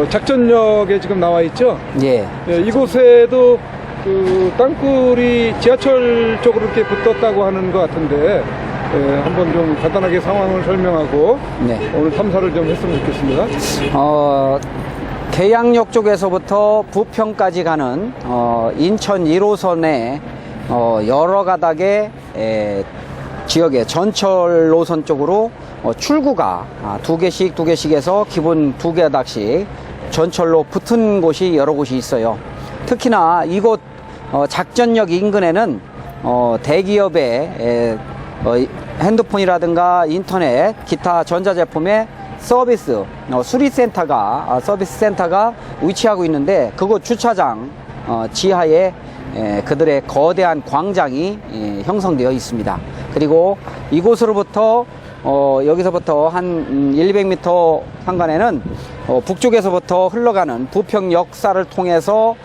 작전역에 지금 나와 있죠? 예. 예, 이곳에도 그 땅굴이 지하철 쪽으로 이렇게 붙었다고 하는 것 같은데, 예, 한번 좀 간단하게 상황을 설명하고 네. 오늘 탐사를 좀 했으면 좋겠습니다. 계양역 쪽에서부터 부평까지 가는 인천 1호선의 여러 가닥의 지역의 전철 노선 쪽으로 출구가 두 개씩 해서 기본 두 가닥씩 전철로 붙은 곳이 여러 곳이 있어요. 특히나 이곳 작전역 인근에는 대기업의 핸드폰이라든가 인터넷, 기타 전자제품의 서비스 서비스 센터가 위치하고 있는데, 그곳 주차장 지하에 그들의 거대한 광장이 형성되어 있습니다. 그리고 이곳으로부터 여기서부터 한 200m 상간에는 북쪽에서부터 흘러가는 부평 역사를 통해서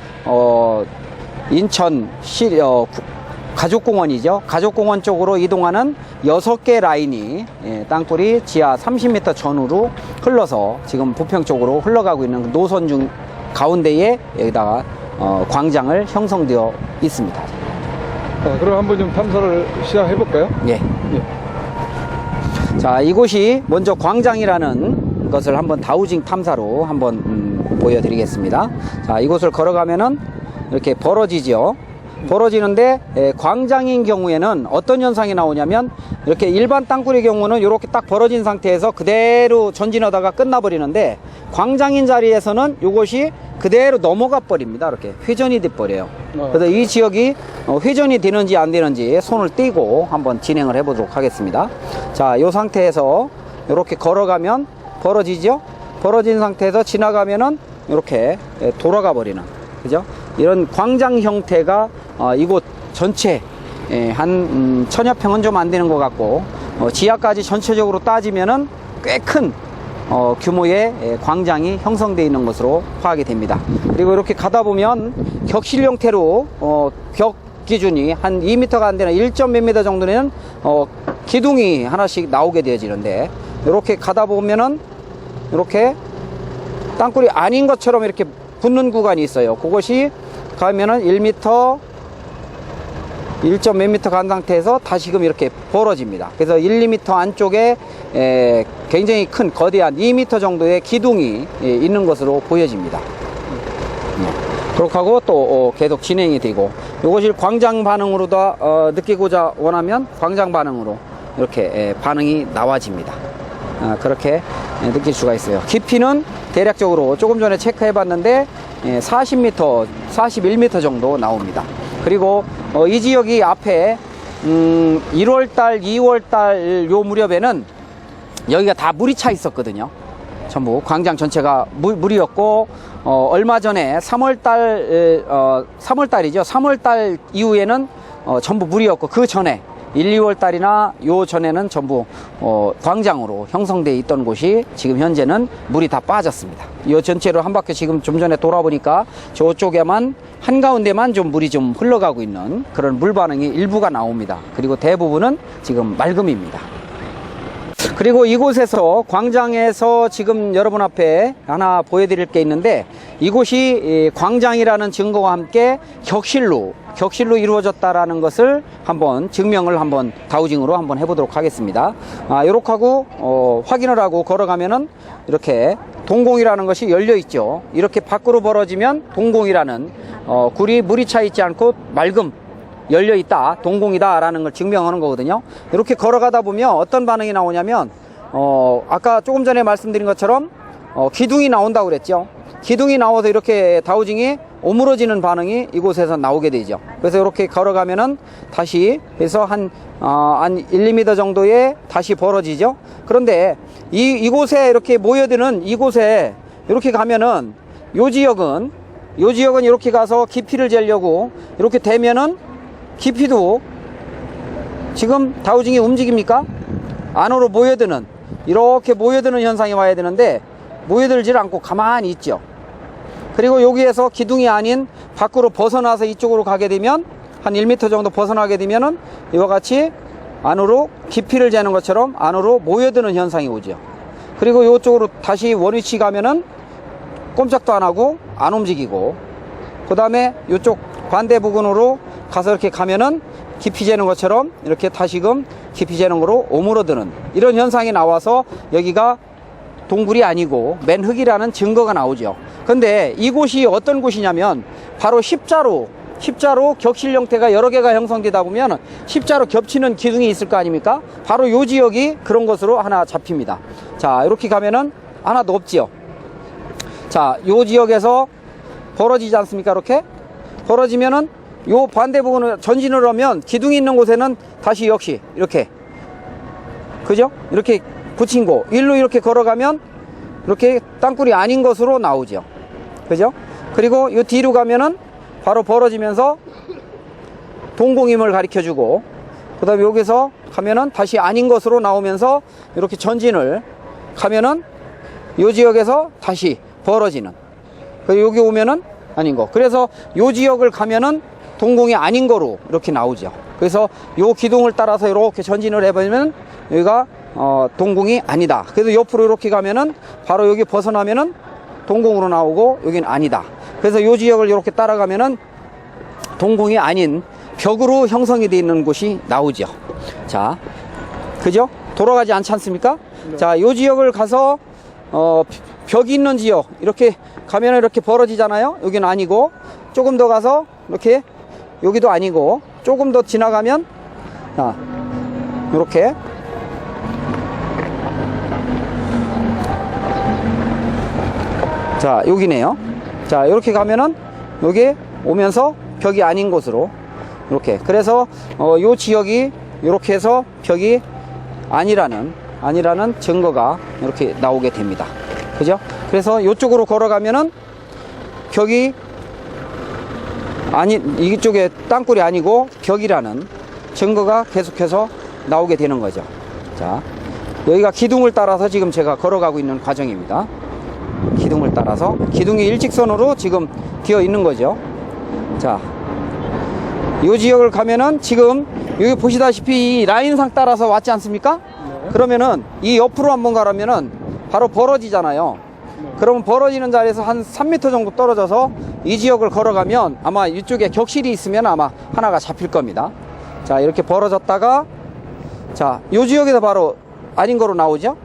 인천 가족공원이죠. 가족공원 쪽으로 이동하는 6개 라인이 땅굴이 지하 30m 전후로 흘러서 지금 부평 쪽으로 흘러가고 있는 노선 중 가운데에 여기다가 광장을 형성되어 있습니다. 그럼 한번 좀 탐사를 시작해 볼까요? 예. 예. 자, 이곳이 먼저 광장이라는 것을 한번 다우징 탐사로 한번 보여드리겠습니다. 자, 이곳을 걸어가면은 이렇게 벌어지죠. 벌어지는데 광장인 경우에는 어떤 현상이 나오냐면, 이렇게 일반 땅굴의 경우는 이렇게 딱 벌어진 상태에서 그대로 전진하다가 끝나버리는데, 광장인 자리에서는 이것이 그대로 넘어가 버립니다. 이렇게 회전이 돼 버려요. 그래서 이 지역이 회전이 되는지 안 되는지 손을 떼고 한번 진행을 해 보도록 하겠습니다. 자, 이 상태에서 이렇게 걸어가면 벌어지죠. 벌어진 상태에서 지나가면은 이렇게 돌아가 버리는, 그죠? 이런 광장 형태가 이곳 전체 한 1000여 평은 좀 안 되는 것 같고, 지하까지 전체적으로 따지면은 꽤 큰 규모의 광장이 형성되어 있는 것으로 파악이 됩니다. 그리고 이렇게 가다 보면 격실 형태로 격 기준이 한 2m가 안 되는 1몇 m 정도는 기둥이 하나씩 나오게 되어지는데, 이렇게 가다 보면은 이렇게 땅굴이 아닌 것처럼 이렇게 붙는 구간이 있어요. 그것이 가면은 1몇 m 간 상태에서 다시금 이렇게 벌어집니다. 그래서 1, 2m 안쪽에 굉장히 큰 거대한 2m 정도의 기둥이 있는 것으로 보여집니다. 그렇게 하고 또 계속 진행이 되고, 이것이 광장 반응으로도 느끼고자 원하면 광장 반응으로 이렇게 반응이 나와집니다. 그렇게 느낄 수가 있어요. 깊이는 대략적으로 조금 전에 체크해 봤는데 40m, 41m 정도 나옵니다. 그리고 이 지역이 앞에 1월달, 2월달 요 무렵에는 여기가 다 물이 차 있었거든요. 전부 광장 전체가 물이었고, 얼마 전에 3월달, 3월달이죠. 3월달 이후에는 전부 물이었고, 그 전에 1, 2월달이나 요 전에는 전부 광장으로 형성되어 있던 곳이 지금 현재는 물이 다 빠졌습니다. 이 전체로 한 바퀴 지금 좀 전에 돌아보니까 저쪽에만 한가운데만 좀 물이 좀 흘러가고 있는 그런 물 반응이 일부가 나옵니다. 그리고 대부분은 지금 맑음입니다. 그리고 이곳에서 광장에서 지금 여러분 앞에 하나 보여드릴 게 있는데, 이곳이 광장이라는 증거와 함께 격실로 이루어졌다라는 것을 한번 증명을 한번 다우징으로 한번 해보도록 하겠습니다. 이렇게 하고 확인을 하고 걸어가면은 이렇게 동공이라는 것이 열려 있죠. 이렇게 밖으로 벌어지면 동공이라는 굴이 물이 차 있지 않고 맑음, 열려 있다, 동공이다 라는 걸 증명하는 거거든요. 이렇게 걸어가다 보면 어떤 반응이 나오냐면, 아까 조금 전에 말씀드린 것처럼 기둥이 나온다고 그랬죠. 기둥이 나와서 이렇게 다우징이 오므러지는 반응이 이곳에서 나오게 되죠. 그래서 이렇게 걸어가면은 다시 해서 한 1, 2m 정도에 다시 벌어지죠. 그런데 이곳에 이렇게 모여드는 이곳에 이렇게 가면은 요 지역은 이렇게 가서 깊이를 재려고 이렇게 되면은 깊이도 지금 다우징이 움직입니까? 안으로 모여드는, 이렇게 모여드는 현상이 와야 되는데 모여들질 않고 가만히 있죠. 그리고 여기에서 기둥이 아닌 밖으로 벗어나서 이쪽으로 가게 되면 한 1m 정도 벗어나게 되면은 이와 같이 안으로 깊이를 재는 것처럼 안으로 모여드는 현상이 오죠. 그리고 이쪽으로 다시 원위치 가면은 꼼짝도 안 하고 안 움직이고, 그 다음에 이쪽 반대 부근으로 가서 이렇게 가면은 깊이 재는 것처럼 이렇게 다시금 깊이 재는 거로 오므러드는 이런 현상이 나와서 여기가 동굴이 아니고 맨흙이라는 증거가 나오죠. 근데 이곳이 어떤 곳이냐면 바로 십자로 격실 형태가 여러 개가 형성되다 보면 십자로 겹치는 기둥이 있을 거 아닙니까? 바로 이 지역이 그런 것으로 하나 잡힙니다. 자, 이렇게 가면은 하나도 없지요. 자, 이 지역에서 벌어지지 않습니까? 이렇게 벌어지면은 요 반대 부분을 전진을 하면 기둥이 있는 곳에는 다시 역시 이렇게, 그죠? 이렇게 붙인 거 일로 이렇게 걸어가면 이렇게 땅굴이 아닌 것으로 나오죠. 그죠? 그리고 요 뒤로 가면은 바로 벌어지면서 동공임을 가리켜 주고, 그 다음에 여기서 가면은 다시 아닌 것으로 나오면서 이렇게 전진을 가면은 요 지역에서 다시 벌어지는, 그리고 여기 오면은 아닌 거. 그래서 요 지역을 가면은 동공이 아닌 거로 이렇게 나오죠. 그래서 요 기둥을 따라서 이렇게 전진을 해보면 여기가 동공이 아니다. 그래서 옆으로 이렇게 가면은 바로 여기 벗어나면은 동공으로 나오고 여기는 아니다. 그래서 요 지역을 이렇게 따라가면은 동공이 아닌 벽으로 형성이 되어 있는 곳이 나오죠. 자, 그죠? 돌아가지 않지 않습니까? 네. 자, 요 지역을 가서 벽이 있는 지역 이렇게 가면 이렇게 벌어지잖아요. 여기는 아니고, 조금 더 가서 이렇게 여기도 아니고, 조금 더 지나가면 자, 이렇게 자, 여기네요. 자, 이렇게 가면은 여기 오면서 벽이 아닌 곳으로 이렇게, 그래서 요 지역이 이렇게 해서 벽이 아니라는 증거가 이렇게 나오게 됩니다. 그죠? 그래서 이쪽으로 걸어가면은 벽이 이쪽에 땅굴이 아니고 벽이라는 증거가 계속해서 나오게 되는 거죠. 자, 여기가 기둥을 따라서 지금 제가 걸어가고 있는 과정입니다. 기둥을 따라서 기둥이 일직선으로 지금 되어 있는 거죠. 자, 이 지역을 가면은 지금 여기 보시다시피 이 라인상 따라서 왔지 않습니까? 네. 그러면은 이 옆으로 한번 가라면은 바로 벌어지잖아요. 네. 그러면 벌어지는 자리에서 한 3m 정도 떨어져서 이 지역을 걸어가면 아마 이쪽에 격실이 있으면 아마 하나가 잡힐 겁니다. 자, 이렇게 벌어졌다가 자, 이 지역에서 바로 아닌 거로 나오죠.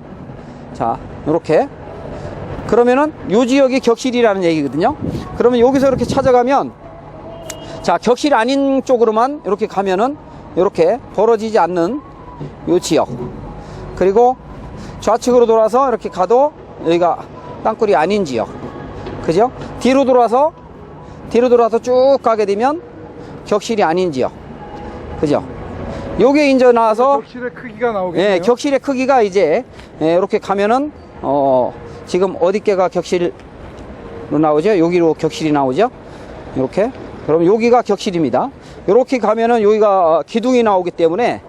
자, 이렇게 그러면은 이 지역이 격실이라는 얘기거든요. 그러면 여기서 이렇게 찾아가면 자, 격실 아닌 쪽으로만 이렇게 가면은 이렇게 벌어지지 않는 이 지역, 그리고 좌측으로 돌아서 이렇게 가도 여기가 땅굴이 아닌 지역, 그죠? 뒤로 돌아서 쭉 가게 되면 격실이 아닌 지역, 그죠? 요게 이제 나와서 격실의 크기가 나오겠네요. 예, 격실의 크기가 이제 이렇게 가면은 지금 어디께가 격실로 나오죠? 여기로 격실이 나오죠? 이렇게. 그럼 여기가 격실입니다. 이렇게 가면은 여기가 기둥이 나오기 때문에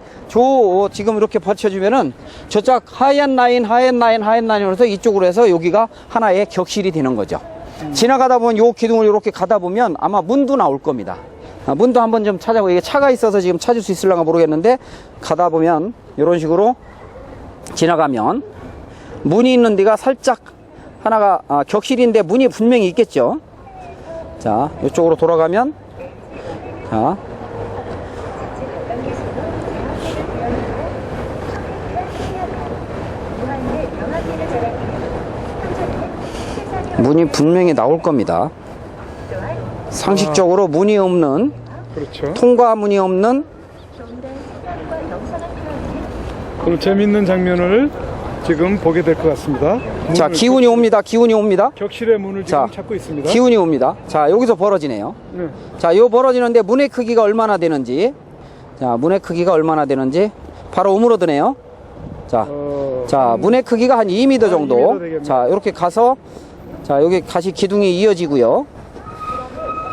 지금 이렇게 받쳐주면은 저쪽 하얀 라인으로 해서 이쪽으로 해서 여기가 하나의 격실이 되는 거죠. 지나가다 보면 요 기둥을 이렇게 가다 보면 아마 문도 나올 겁니다. 문도 한번 좀 찾아보고, 이게 차가 있어서 지금 찾을 수 있을런가 모르겠는데 가다 보면 이런 식으로 지나가면 문이 있는 데가 살짝 하나가 격실인데 문이 분명히 있겠죠. 자, 이쪽으로 돌아가면 자, 문이 분명히 나올 겁니다. 상식적으로 문이 없는, 그렇죠. 통과 문이 없는. 오늘 재밌는 장면을 지금 보게 될 것 같습니다. 자, 기운이 옵니다. 격실의 문을 지금 자, 찾고 있습니다. 기운이 옵니다. 자, 여기서 벌어지네요. 네. 자, 요 벌어지는데 문의 크기가 얼마나 되는지, 자, 문의 크기가 얼마나 되는지 바로 오므러드네요. 자, 자, 문의 크기가 한 2m 정도. 2m 되겠네요. 자, 이렇게 가서 자, 여기 다시 기둥이 이어지고요.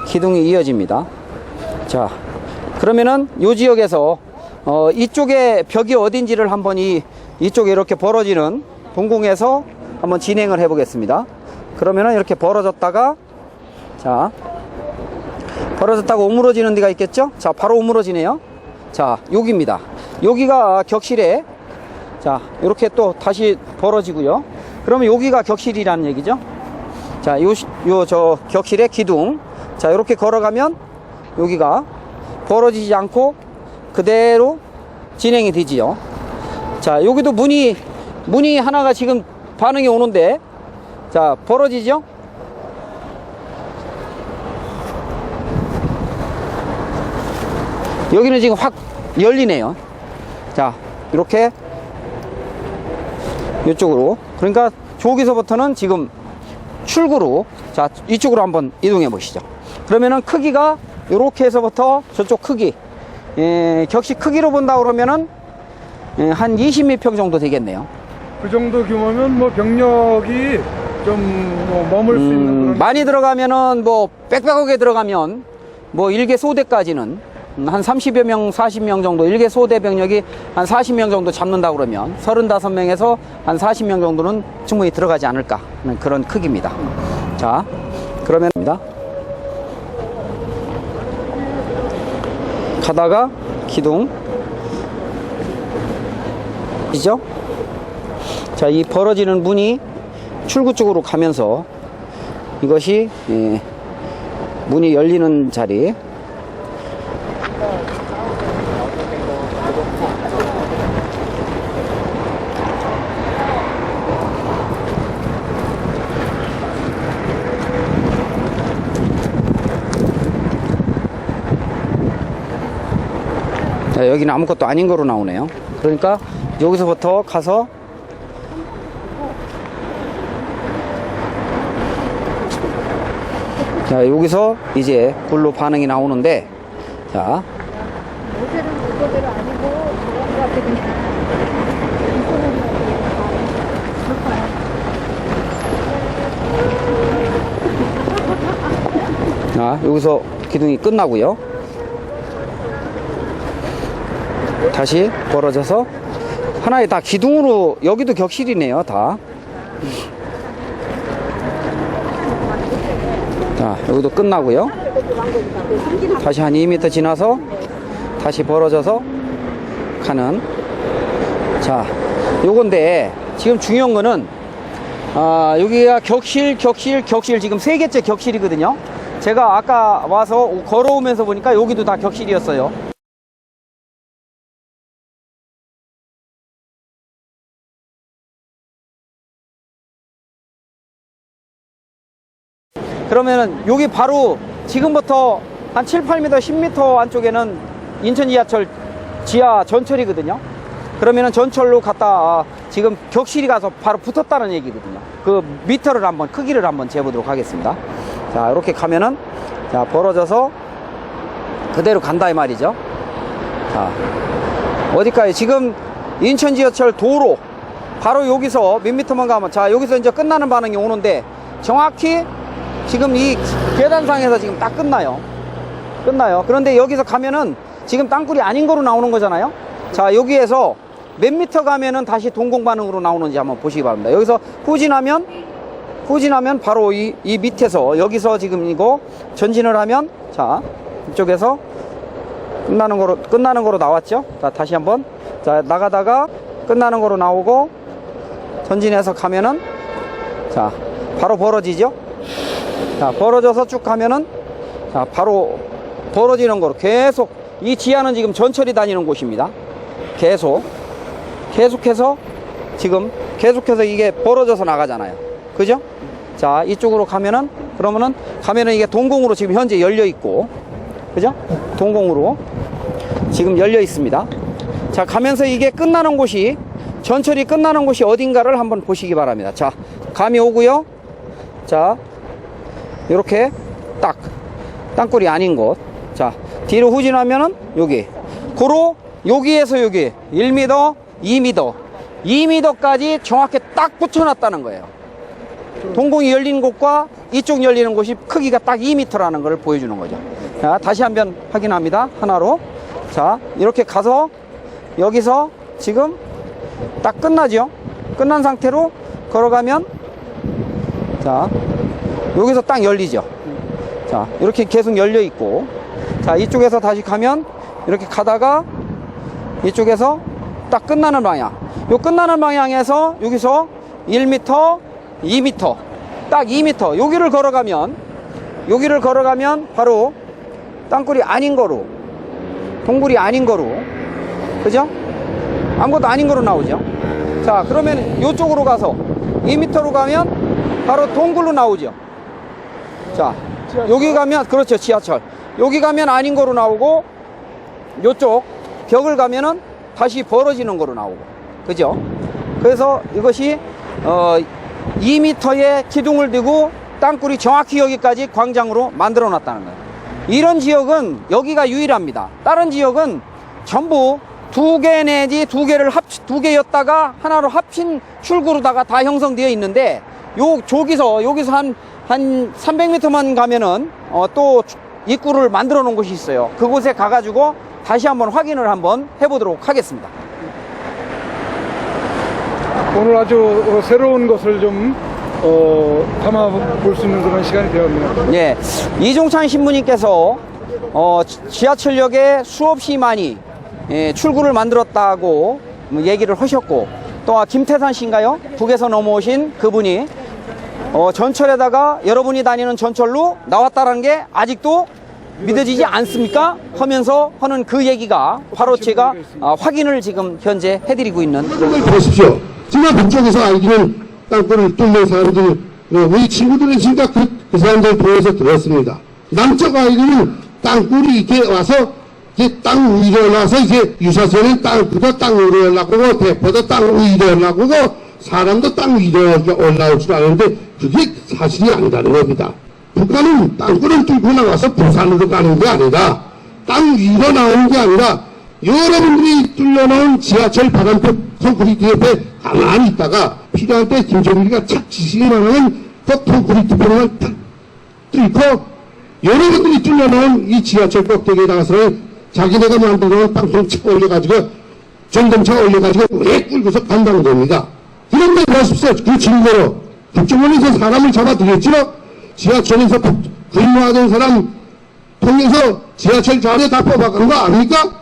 기둥이 이어집니다. 자, 그러면은 요 지역에서 이쪽에 벽이 어딘지를 한번 이쪽에 이렇게 벌어지는 동공에서 한번 진행을 해 보겠습니다. 그러면은 이렇게 벌어졌다가 자, 벌어졌다가 오므러지는 데가 있겠죠? 자, 바로 오므러지네요. 자, 여기입니다. 여기가 격실에 자, 이렇게 또 다시 벌어지고요. 그러면 여기가 격실이라는 얘기죠. 자, 저 격실의 기둥. 자, 이렇게 걸어가면 여기가 벌어지지 않고 그대로 진행이 되지요. 자, 여기도 문이 하나가 지금 반응이 오는데, 자, 벌어지죠? 여기는 지금 확 열리네요. 자, 이렇게 이쪽으로. 그러니까 저기서부터는 지금 출구로, 자, 이쪽으로 한번 이동해 보시죠. 그러면은 크기가 이렇게 해서부터 저쪽 크기, 격식 크기로 본다 그러면은 한 20m 정도 되겠네요. 그 정도 규모면 뭐 병력이 좀 뭐 머물 수 있는 그런. 많이 들어가면은 뭐 빽빽하게 들어가면 뭐 일개 소대까지는 한 30여 명, 40명 정도, 일개 소대 병력이 한 40명 정도 잡는다 그러면 35명에서 한 40명 정도는 충분히 들어가지 않을까 하는 그런 크기입니다. 자, 그러면입니다. 가다가 기둥 이죠? 자, 이 벌어지는 문이 출구 쪽으로 가면서 이것이 문이 열리는 자리. 자, 여기는 아무것도 아닌 거로 나오네요. 그러니까 여기서부터 가서 자, 여기서 이제 불로 반응이 나오는데, 자, 모델은 그거대로 아니고 저런 거 같아 그냥. 자, 여기서 기둥이 끝나고요. 다시 벌어져서 하나의 다 기둥으로, 여기도 격실이네요, 다. 자, 여기도 끝나고요. 다시 한 2m 지나서 다시 벌어져서 가는. 자, 요건데 지금 중요한 거는 여기가 격실 지금 3개째 격실이거든요. 제가 아까 와서 걸어오면서 보니까 여기도 다 격실이었어요. 그러면은 여기 바로 지금부터 한 7, 8m, 10m 안쪽에는 인천 지하철 지하 전철이거든요. 그러면은 전철로 갔다 지금 격실이 가서 바로 붙었다는 얘기거든요. 그 미터를 한번, 크기를 한번 재보도록 하겠습니다. 자, 이렇게 가면은, 자, 벌어져서 그대로 간다 이 말이죠. 자, 어디까지? 지금 인천 지하철 도로 바로 여기서 몇 미터만 가면, 자, 여기서 이제 끝나는 반응이 오는데 정확히 지금 이 계단상에서 지금 딱 끝나요. 그런데 여기서 가면은 지금 땅굴이 아닌 거로 나오는 거잖아요. 자, 여기에서 몇 미터 가면은 다시 동공 반응으로 나오는지 한번 보시기 바랍니다. 여기서 후진하면 바로 이 밑에서, 여기서 지금 이거 전진을 하면, 자, 이쪽에서 끝나는 거로 나왔죠. 자, 다시 한번, 자, 나가다가 끝나는 거로 나오고 전진해서 가면은, 자, 바로 벌어지죠. 자, 벌어져서 쭉 가면은, 자, 바로 벌어지는 거로 계속, 이 지하는 지금 전철이 다니는 곳입니다. 계속해서 지금 계속해서 이게 벌어져서 나가잖아요. 그죠? 자, 이쪽으로 가면은, 그러면은 가면은 이게 동공으로 지금 현재 열려 있고, 그죠? 동공으로 지금 열려 있습니다. 자, 가면서 이게 끝나는 곳이, 전철이 끝나는 곳이 어딘가를 한번 보시기 바랍니다. 자, 감이 오고요. 자, 이렇게 딱 땅굴이 아닌 곳. 자, 뒤로 후진하면은 여기, 여기에서 여기 1m, 2m까지 정확히 딱 붙여놨다는 거예요. 동공이 열린 곳과 이쪽 열리는 곳이 크기가 딱 2m라는 걸 보여주는 거죠. 자, 다시 한번 확인합니다. 하나로. 자, 이렇게 가서 여기서 지금 딱 끝나죠. 끝난 상태로 걸어가면, 자, 여기서 딱 열리죠. 자, 이렇게 계속 열려 있고, 자, 이쪽에서 다시 가면 이렇게 가다가 이쪽에서 딱 끝나는 방향, 요 끝나는 방향에서 여기서 1m, 2m 딱 2m 여기를 걸어가면 바로 땅굴이 아닌 거로, 동굴이 아닌 거로, 그죠? 아무것도 아닌 거로 나오죠. 자, 그러면 이쪽으로 가서 2m로 가면 바로 동굴로 나오죠. 자, 여기 가면, 그렇죠, 지하철. 여기 가면 아닌 거로 나오고, 요쪽 벽을 가면은 다시 벌어지는 거로 나오고, 그죠? 그래서 이것이 2m의 기둥을 두고 땅굴이 정확히 여기까지 광장으로 만들어 놨다는 거예요. 이런 지역은 여기가 유일합니다. 다른 지역은 전부 2개 내지 2개였다가 하나로 합친 출구로다가 다 형성되어 있는데, 여기서 한 300m만 가면은 또 입구를 만들어 놓은 곳이 있어요. 그곳에 가가지고 다시 한번 확인을 한번 해보도록 하겠습니다. 오늘 아주 새로운 것을 좀 담아볼 수 있는 그런 시간이 되었네요. 예, 이종찬 신부님께서 지하철역에 수없이 많이 출구를 만들었다고 얘기를 하셨고, 또 김태산 씨인가요? 북에서 넘어오신 그분이 전철에다가 여러분이 다니는 전철로 나왔다는 게 아직도 믿어지지 않습니까? 하면서 하는 그 얘기가 바로 제가 확인을 지금 현재 해드리고 있는. 보십시오. 제가 북쪽에서 알기는 땅굴을 뚫는 사람들, 우리 친구들은 진짜 그 사람들 보여서 들었습니다. 남쪽 알기는 땅굴이 이렇게 와서 이제 땅 위로 올라와서 이제 유사선은 땅보다 땅 위로 올라가고 대포도 땅 위로 올라가고 사람도 땅 위로 올라올 줄 아는데 그게 사실이 아니라는 겁니다. 북한은 땅굴을 뚫고 나와서 부산으로 가는 게 아니라 땅 위로 나오는 게 아니라 여러분들이 뚫려놓은 지하철 바람표 콘크리트 옆에 가만히 있다가 필요할 때 김정일이가 착 지시기만 하면 그 콘크리트 벽만 탁 뚫고 여러분들이 뚫려놓은 이 지하철 꼭대기에 나가서는 자기네가 만들어놓은 땅콩 쳐 올려가지고 전동차 올려가지고 왜 끌고서 간다는 겁니다. 그런데 보십시오. 그 증거로 국정원에서 사람을 잡아들였죠. 지하철에서 근무하던 사람 통해서 지하철 자리에 다 뽑아간 거 아닙니까?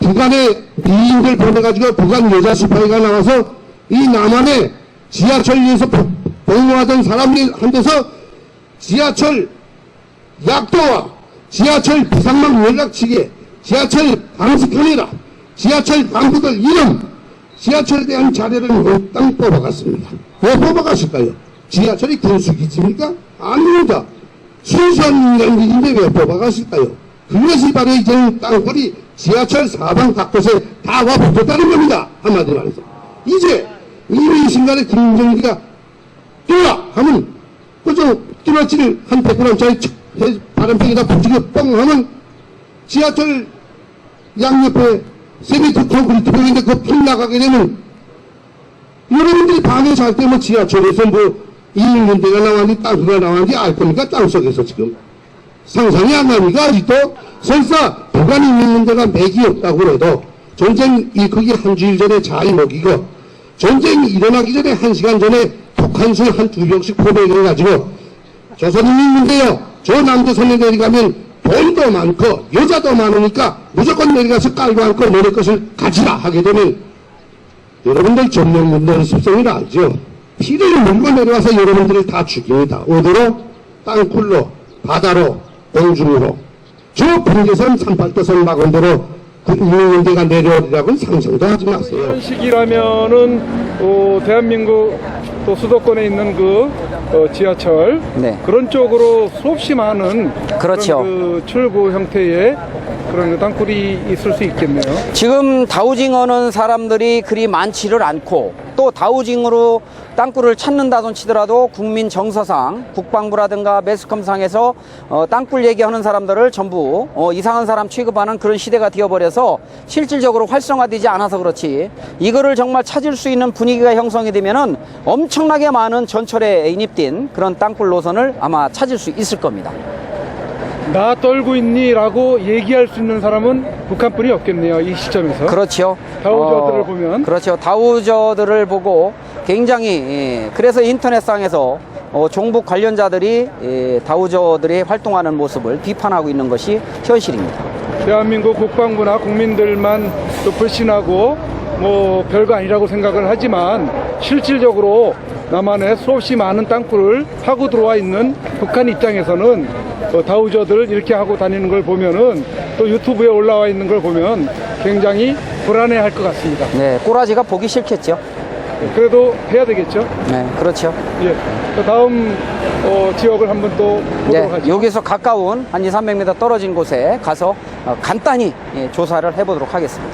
북한의 미인들 보내가지고 북한 여자 시파이가 나와서 이 남한의 지하철에서 복무하던 사람들한테서 지하철 약도와 지하철 비상망 연락치게, 지하철 감식하느라, 지하철 간부들 이름, 지하철에 대한 자료를 몽땅 뽑아갔습니다. 왜 뽑아갔을까요? 지하철이 군수기지입니까? 아닙니다. 순수한 인간들인데 왜 뽑아갔을까요? 그것이 바로 이제 땅굴이 지하철 사방 각곳에 다 와붙었다는 겁니다. 한마디로 말해서. 이제 이 순간에 김정일이가 뚫어 하면 그저 뚫어치를 한 100g짜리 바람팩에다 붙이고 뻥 하면 지하철 양옆에 세미트 콘크리트 벽인데 그거 펑 나가게 되면 여러분들이 밤에 잘 때 뭐 지하철에서 뭐 있는 데가 나왔는지 땅수가 나왔는지 알 겁니까? 땅속에서 지금 상상이 안 납니까? 아직도 설사 북한이 있는 데가 맥이 없다고 해도 전쟁 일크기 한 주일 전에 잘 먹이고 전쟁이 일어나기 전에 1시간 전에 독한술 한 2병씩 포백해가지고 조선인이 있는데요. 저 남조선에 내려가면 돈도 많고 여자도 많으니까 무조건 내려가서 깔고 앉고 너네 것을 가지라 하게 되면 여러분들 전명군들의 습성을 알죠. 피를 물고 내려와서 여러분들을 다 죽입니다. 어디로? 땅굴로, 바다로, 공중으로. 저 분계선 38도선 막원대로 국민연대가 내려오리라고는 상상도 하지 마세요. 이런 시기라면은 대한민국 또 수도권에 있는 그 지하철 네. 그런 쪽으로 수없이 많은 그렇죠. 그런 그 출구 형태의 그런 그 땅굴이 있을 수 있겠네요. 지금 다우징어는 사람들이 그리 많지를 않고, 또 다우징으로 땅굴을 찾는다던 치더라도 국민 정서상 국방부라든가 매스컴상에서 땅굴 얘기하는 사람들을 전부 이상한 사람 취급하는 그런 시대가 되어버려서 실질적으로 활성화되지 않아서 그렇지, 이거를 정말 찾을 수 있는 분위기가 형성이 되면은 엄청나게 많은 전철에 인입된 그런 땅굴 노선을 아마 찾을 수 있을 겁니다. 나 떨고 있니? 라고 얘기할 수 있는 사람은 북한뿐이 없겠네요. 이 시점에서. 그렇죠. 다우저들을 보면. 그렇죠. 다우저들을 보고 굉장히, 그래서 인터넷상에서 종북 관련자들이 다우저들이 활동하는 모습을 비판하고 있는 것이 현실입니다. 대한민국 국방부나 국민들만 또 불신하고 뭐 별거 아니라고 생각을 하지만 실질적으로 남한에 수없이 많은 땅굴을 파고 들어와 있는 북한 입장에서는 다우저들 이렇게 하고 다니는 걸 보면은 또 유튜브에 올라와 있는 걸 보면 굉장히 불안해할 것 같습니다. 네, 꼬라지가 보기 싫겠죠. 그래도 해야 되겠죠. 네, 그렇죠. 예. 다음 지역을 한번 또 보도록 네, 하죠. 여기서 가까운 한 2, 300m 떨어진 곳에 가서 간단히 조사를 해보도록 하겠습니다.